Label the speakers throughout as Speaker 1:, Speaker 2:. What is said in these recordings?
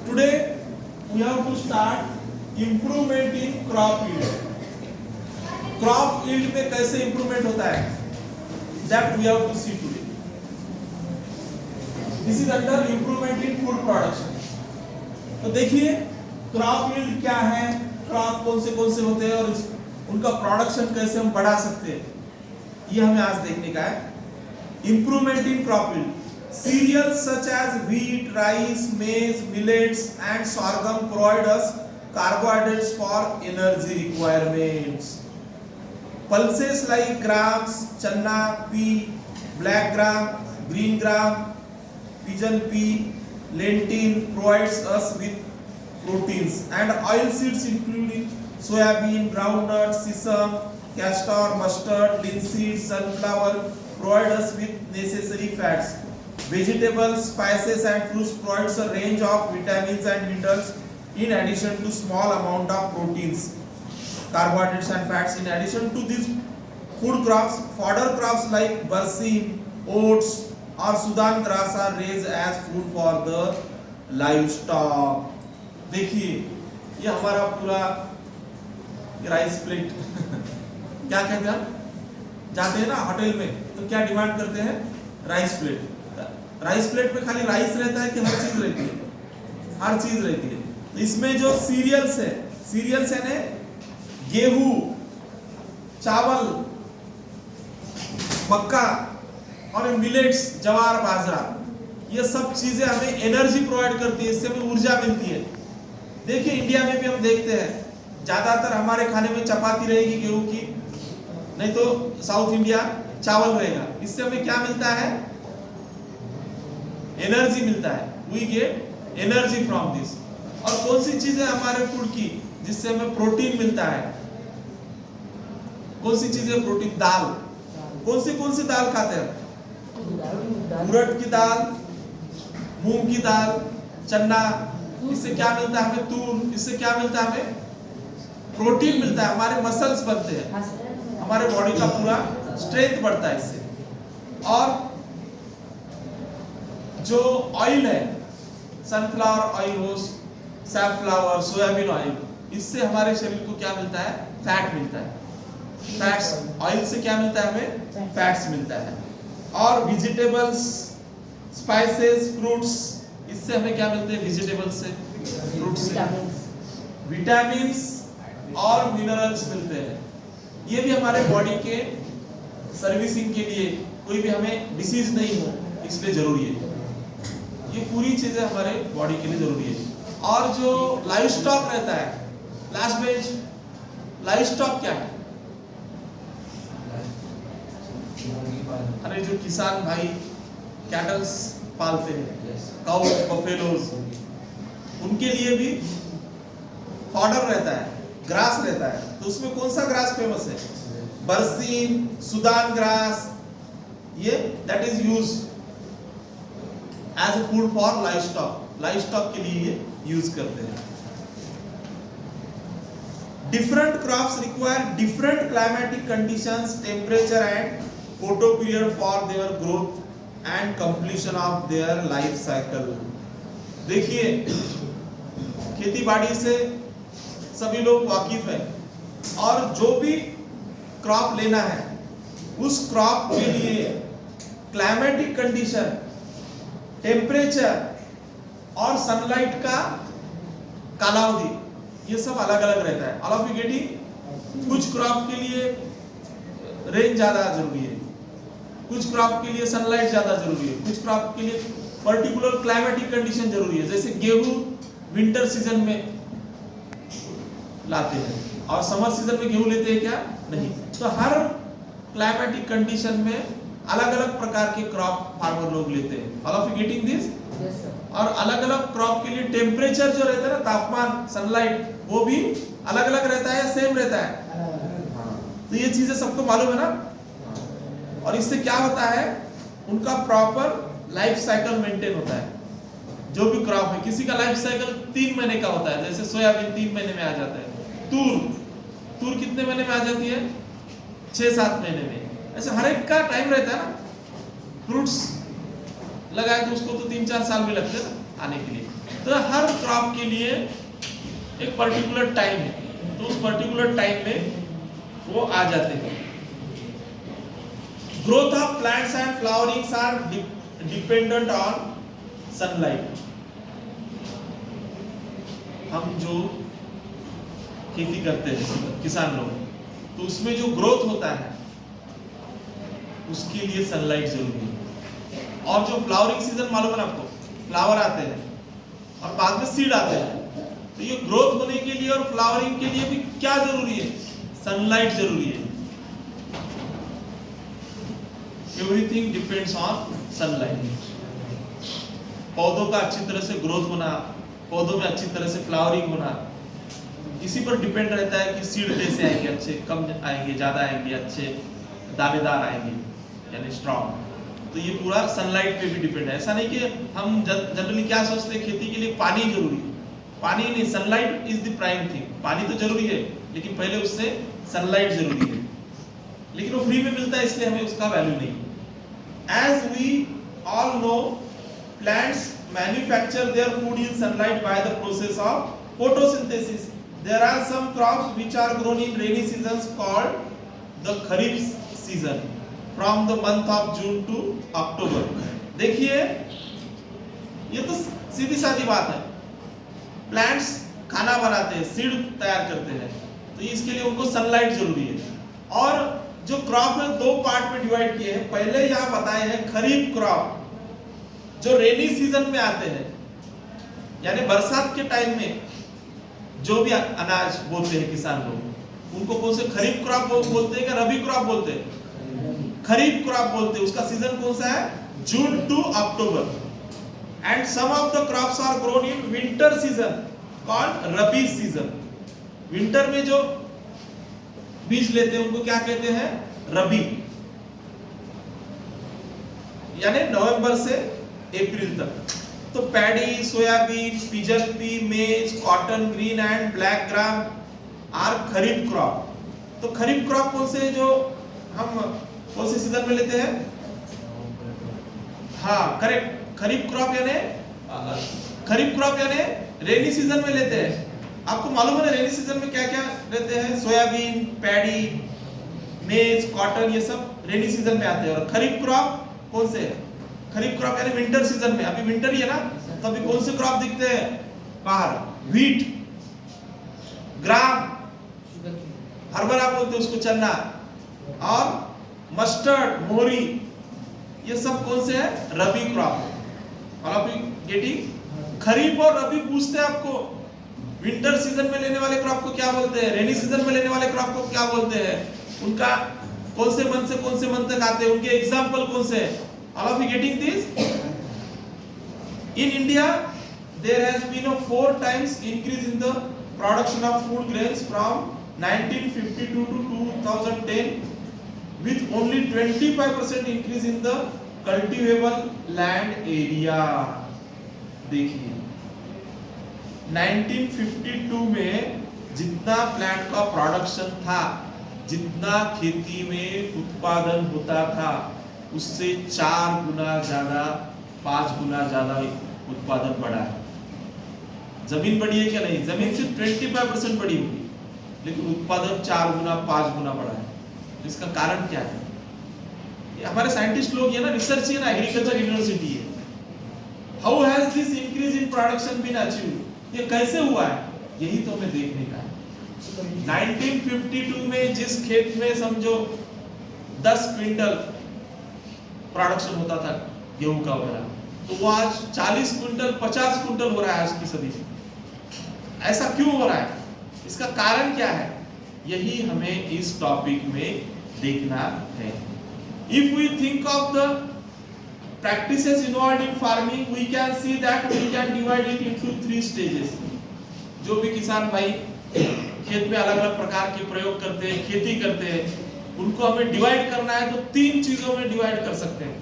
Speaker 1: Today we have to start improvement in crop yield. Crop yield में कैसे improvement होता है? That we have to see today. This is under improvement in food production. तो देखिए crop yield क्या है, crop कौन से होते हैं और उनका प्रोडक्शन कैसे हम बढ़ा सकते हैं, ये हमें आज देखने का है. Improvement in crop yield. Cereals such as wheat, rice, maize, millets and sorghum provide us carbohydrates for energy requirements. Pulses like grams, channa, pea, black gram, green gram, pigeon pea, lentil provides us with proteins, and oil seeds including soybean, groundnut, sesame, castor, mustard, linseed, sunflower provide us with necessary fats. Vegetables, spices and fruits provides a range of vitamins and minerals in addition to small amount of proteins, carbohydrates and fats. In addition to these food crops, fodder crops like barsim, oats or Sudan grass are raised as food for the livestock. देखिए ये हमारा पूरा rice plate क्या कहते हैं, जाते हैं ना होटल में तो क्या डिमांड करते हैं, राइस प्लेट. राइस प्लेट पे खाली राइस रहता है कि हर चीज रहती है? हर चीज रहती है. तो इसमें जो सीरियल्स है, सीरियल्स यानी गेहूं, चावल, मक्का और मिलेट्स, ज्वार, बाजरा, ये सब चीजें हमें एनर्जी प्रोवाइड करती है, इससे हमें ऊर्जा मिलती है. देखिए इंडिया में भी हम देखते हैं ज्यादातर हमारे खाने में चपाती रहेगी गेहूं की, नहीं तो साउथ इंडिया चावल रहेगा. इससे हमें क्या मिलता है, एनर्जी मिलता है. We get energy from this. और कौन सी चीज है हमारे फूड की जिससे हमें प्रोटीन मिलता है? कौन सी चीज है प्रोटीन? दाल. कौन सी दाल खाते हैं? उड़द की दाल, मूंग की दाल, चना. इससे क्या मिलता है हमें? तूर. इससे क्या मिलता है हमें? प्रोटीन मिलता है. हमारे मसल्स बनते हैं, हमारे बॉडी का पूरा स्ट्रेंथ बढ़ता है इससे. और जो ऑयल है, सनफ्लावर ऑयल हो, सैफफ्लावर, सोयाबीन ऑयल, इससे हमारे शरीर को क्या मिलता है? फैट मिलता है. फैट्स, ऑयल से क्या मिलता है हमें? फैट्स मिलता है. और वेजिटेबल्स, स्पाइसेस, फ्रूट्स, इससे हमें क्या मिलते हैं? वेजिटेबल्स से, फ्रूट्स से विटामिन्स और मिनरल्स मिलते हैं. ये भी हमारे बॉडी के सर्विसिंग के लिए, कोई भी हमें डिसीज नहीं हो इसलिए जरूरी है. ये पूरी चीजें हमारे बॉडी के लिए जरूरी है. और जो लाइव स्टॉक रहता है, लास्ट बेंच, लाइव स्टॉक क्या है? अरे जो किसान भाई कैटल्स पालते हैं, काउ, बफेलोज, उनके लिए भी फॉडर रहता है, ग्रास रहता है. तो उसमें कौन सा ग्रास फेमस है? बरसीम, सुदान ग्रास. ये that is used as a food for livestock. Livestock के लिए ये यूज करते हैं. Different crops require different climatic conditions, temperature and photo period for their growth and completion of their life cycle. देखिए खेती बाड़ी से सभी लोग वाकिफ है, और जो भी क्रॉप लेना है उस क्रॉप के लिए क्लाइमेटिक कंडीशन, टेम्परेचर और सनलाइट का कालावधि, ये सब अलग अलग रहता है. All of you getting? कुछ क्रॉप के लिए रेन ज्यादा जरूरी है, कुछ क्रॉप के लिए सनलाइट ज्यादा जरूरी है, कुछ क्रॉप के लिए पर्टिकुलर क्लाइमेटिक कंडीशन जरूरी है. जैसे गेहूं विंटर सीजन में लाते हैं और समर सीजन में गेहूं लेते हैं क्या? नहीं. तो हर क्लाइमेटिक कंडीशन में अलग अलग प्रकार के क्रॉप फार्मर लोग लेते हैं. All of you getting this?
Speaker 2: Yes, sir.
Speaker 1: और अलग अलग क्रॉप के लिए टेम्परेचर जो रहता है ना, तापमान, सनलाइट, वो भी अलग अलग रहता है या सेम रहता है? तो ये चीजें सबको मालूम है ना. और इससे क्या होता है, उनका प्रॉपर लाइफ साइकिल मेंटेन होता है. जो भी क्रॉप है, किसी का लाइफ साइकिल 3 महीने का होता है, जैसे सोयाबीन 3 महीने में आ जाता है. तूर कितने महीने में आ जाती है? 6-7 महीने में. ऐसे हर एक का टाइम रहता है ना. फ्रूट्स लगाए तो उसको तो 3-4 साल में लगते हैं आने के लिए। तो हर क्रॉप के लिए एक पर्टिकुलर टाइम है, तो उस पर्टिकुलर टाइम में वो आ जाते हैं। Growth of plants and flowerings are dependent on sunlight. हम जो खेती करते हैं किसान लोग, तो उसमें जो ग्रोथ होता है उसके लिए सनलाइट जरूरी है। और जो फ्लावरिंग सीजन मालूम है आपको, फ्लावर आते हैं और बाद में सीड आते हैं, तो ये ग्रोथ होने के लिए और फ्लावरिंग के लिए भी क्या जरूरी है? सनलाइट जरूरी है। Everything depends on sunlight. पौधों का अच्छी तरह से ग्रोथ होना, पौधों में अच्छी तरह से फ्लावरिंग होना, इसी पर डिपेंड रहता है कि सीड कैसे आएंगे, अच्छे कम आएंगे, ज्यादा आएंगे, अच्छे दानेदार आएंगे यानी स्ट्रॉन्ग। तो ये पूरा सनलाइट पे भी डिपेंड है। ऐसा नहीं कि हम जनरली क्या सोचते हैं खेती के लिए पानी जरूरी है, पानी नहीं, sunlight is the prime thing. पानी तो जरूरी है लेकिन पहले उससे सनलाइट जरूरी है, लेकिन वो फ्री में मिलता है इसलिए हमें उसका वैल्यू नहीं। As we all know, plants manufacture their food in sunlight by the process of photosynthesis. There are some crops which are grown in rainy seasons called the Kharif season from the month of June to October. देखिए ये तो सीधी सादी बात है, plants खाना बनाते हैं, seed तैयार करते हैं, तो इसके लिए उनको सनलाइट जरूरी है। और जो क्रॉप है दो पार्ट में डिवाइड किए हैं। पहले यहाँ बताए हैं खरीफ क्रॉप जो रेनी सीजन में आते हैं, यानी बरसात के टाइम में जो भी अनाज बोलते हैं किसान लोग, उनको कौन से खरीफ क्रॉप बोलते हैं क्या रबी क्रॉप बोलते हैं? खरीफ क्रॉप बोलते हैं। उसका सीजन कौन सा है? June to October. And some of the crops are grown in winter season called rabi season. Winter में जो बीज लेते हैं उनको क्या कहते हैं? रबी, यानी नवंबर से अप्रैल तक। तो paddy, soybean, pigeon pea, maize, cotton, green and black gram are kharif crop. तो खरीफ क्रॉप कौन से जो हम कौन से सीजन में लेते हैं? हाँ करेक्ट, खरीफ क्रॉप यानी रेनी सीजन में लेते हैं। आपको मालूम है ना रेनी सीजन में क्या क्या लेते हैं? सोयाबीन, पैडी, मेज, कॉटन, ये सब रेनी सीजन में आते हैं। और खरीफ क्रॉप कौन से है? खरीफ क्रॉप यानी विंटर सीजन में। अभी विंटर ही है ना, तो अभी कौन से क्रॉप दिखते हैं बाहर? व्हीट, ग्राम, हरभरा बोलते हैं उसको, चना, और मस्टर्ड, मोहरी, ये सब कौन से है? रबी क्रॉप। और अभी गेटिंग खरीफ और रबी पूछते हैं आपको। विंटर सीजन में लेने वाले क्रॉप को क्या बोलते हैं? रेनी सीजन में लेने वाले क्रॉप को क्या बोलते हैं? उनका कौन से मंथ से कौन से मंथ तक आते हैं? उनके एग्जाम्पल कौन से हैं? All of you getting this? In India, there has been a 4 times increase in the production of food grains from 1952 to 2010, with only 25% increase in the cultivable land area. देखिए 1952 में जितना प्लांट का production था, जितना खेती में उत्पादन होता था, उससे 4 गुना ज्यादा, 5 गुना ज्यादा उत्पादन बढ़ा है। जमीन बढ़ी है क्या? नहीं, जमीन सिर्फ 25% बढ़ी होगी, लेकिन उत्पादन 4 गुना 5 गुना बढ़ा है। इसका कारण क्या है? ये हमारे साइंटिस्ट लोग, ये ना रिसर्च है ना, एग्रीकल्चर यूनिवर्सिटी है। How has this increase in production been achieved? ये कैसे हुआ है? यही तो हमें देखने का है। 1952 में जिस खेत में समझो 10 क्विंटल प्रोडक्शन होता था गेहूं का वगैरह, तो वो आज 40 क्विंटल 50 क्विंटल हो रहा है आज की सदी में। ऐसा क्यों हो रहा है? इसका कारण क्या है? यही हमें इस टॉपिक में देखना है। If we think of the practices involved in farming, we can see that we can divide it into 3 stages. जो भी किसान भाई खेत में अलग अलग प्रकार के प्रयोग करते हैं, खेती करते हैं, उनको हमें डिवाइड करना है तो 3 चीजों में डिवाइड कर सकते हैं।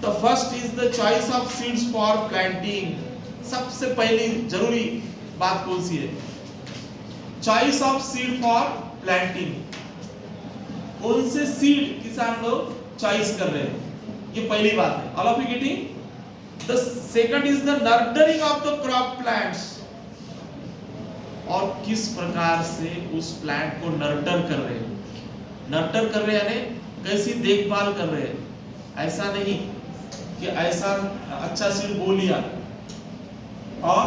Speaker 1: The first is the choice of seeds for planting. सबसे पहली जरूरी बात कौन सी है? Choice of seed for planting. कौन से सीड किसान लोग चॉइस कर रहे हैं, ये पहली बात है। All of you getting? The second is the nurturing of the crop plants. और किस प्रकार से उस प्लांट को नर्टर कर रहे हैं, नर्टर कर रहे हैं यानी कैसी देखभाल कर रहे हैं। ऐसा नहीं कि ऐसा अच्छा सीड बो लिया और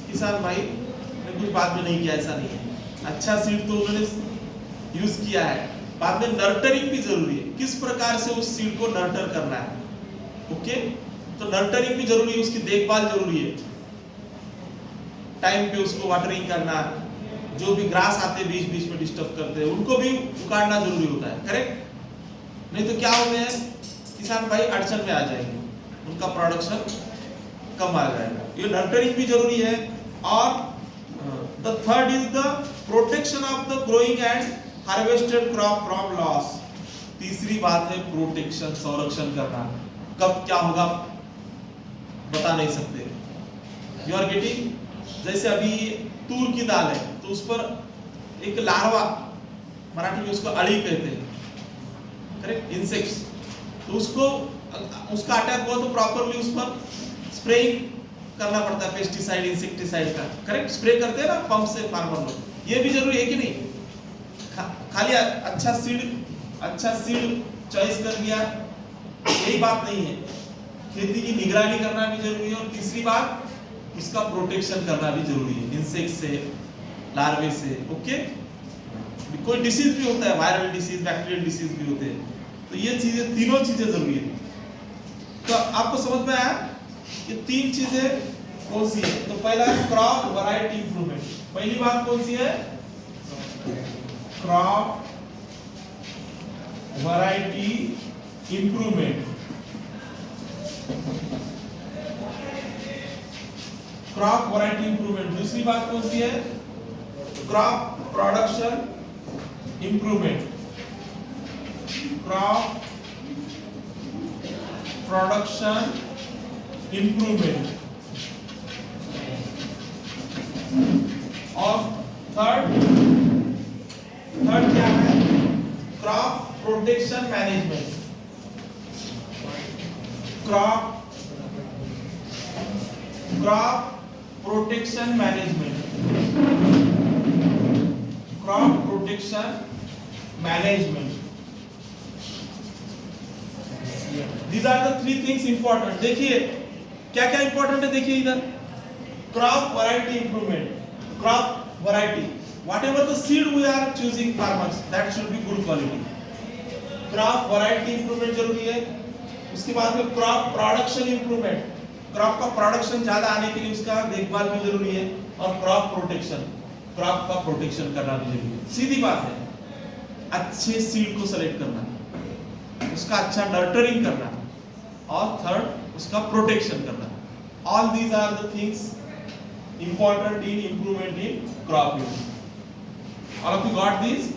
Speaker 1: किसान भाई ने कुछ बाद में नहीं किया, ऐसा नहीं है। अच्छा सीड तो उन्होंने यूज किया है, बाद में नर्टरिंग भी जरूरी है, किस प्रकार से उस सीड को नर्टर करना है। ओके, तो नर्टरिंग भी जरूरी है, उसकी देखभाल जरूरी है, टाइम पे उसको वाटरिंग करना, जो भी ग्रास आते बीच बीच में डिस्टर्ब करते हैं उनको भी उखाड़ना जरूरी होता है, करेक्ट। नहीं तो क्या होते हैं किसान भाई अड़चन में आ जाएंगे, उनका प्रोडक्शन कम आ जाएगा। ये नर्टरिंग भी जरूरी है। और the third is the protection of the growing and harvested crop from loss. तीसरी बात है प्रोटेक्शन, संरक्षण करना। कब क्या होगा बता नहीं सकते। यू आर गेटिंग, जैसे अभी तूर की दाल है तो उस पर एक लार्वा, मराठी में उसको अड़ी कहते हैं, करेक्ट, इंसेक्ट्स, तो उसको उसका अटैक हुआ तो प्रॉपरली उस पर स्प्रेइंग करना पड़ता है, पेस्टिसाइड इंसेक्टिसाइड का, करेक्ट, स्प्रे करते हैं ना पंप से फार्मर लोग। ये भी जरूरी है कि नहीं? खाली अच्छा सीड चॉइस कर लिया यही बात नहीं है, खेती की निगरानी करना भी जरूरी है। और तीसरी बात उसका प्रोटेक्शन करना भी जरूरी है, इंसेक्ट से, लार्वे से। ओके, कोई डिसीज भी होता है, वायरल डिसीज, बैक्टीरियल डिसीज भी होते हैं, तो ये चीजें, तीनों चीजें जरूरी है। तो आपको समझ में आया ये तीन चीजें कौन सी है? तो पहला है क्रॉप वैरायटी इंप्रूवमेंट। पहली बात कौन सी है? Crop variety improvement. Crop variety improvement. दूसरी बात कौन सी है? Crop production improvement. Crop production improvement. और थर्ड क्या है? Crop protection management. Crop protection management. Crop protection management. These are the three things important. देखिए क्या क्या इंपॉर्टेंट है, देखिए इधर crop variety improvement. Crop variety, whatever the seed we are choosing farmers, that should be good quality. Crop variety improvement जरूरी है। उसके बाद में क्रॉप प्रोडक्शन इंप्रूवमेंट, क्रॉप का प्रोडक्शन ज्यादा आने के लिए उसका देखभाल भी जरूरी है। और क्रॉप प्रोटेक्शन, क्रॉप का प्रोटेक्शन करना भी जरूरी है। सीधी बात है, अच्छे सीड को सेलेक्ट करना, उसका अच्छा नर्टरिंग करना, और थर्ड उसका प्रोटेक्शन करना। All these are the things important in improvement in crop yield. All of you got this?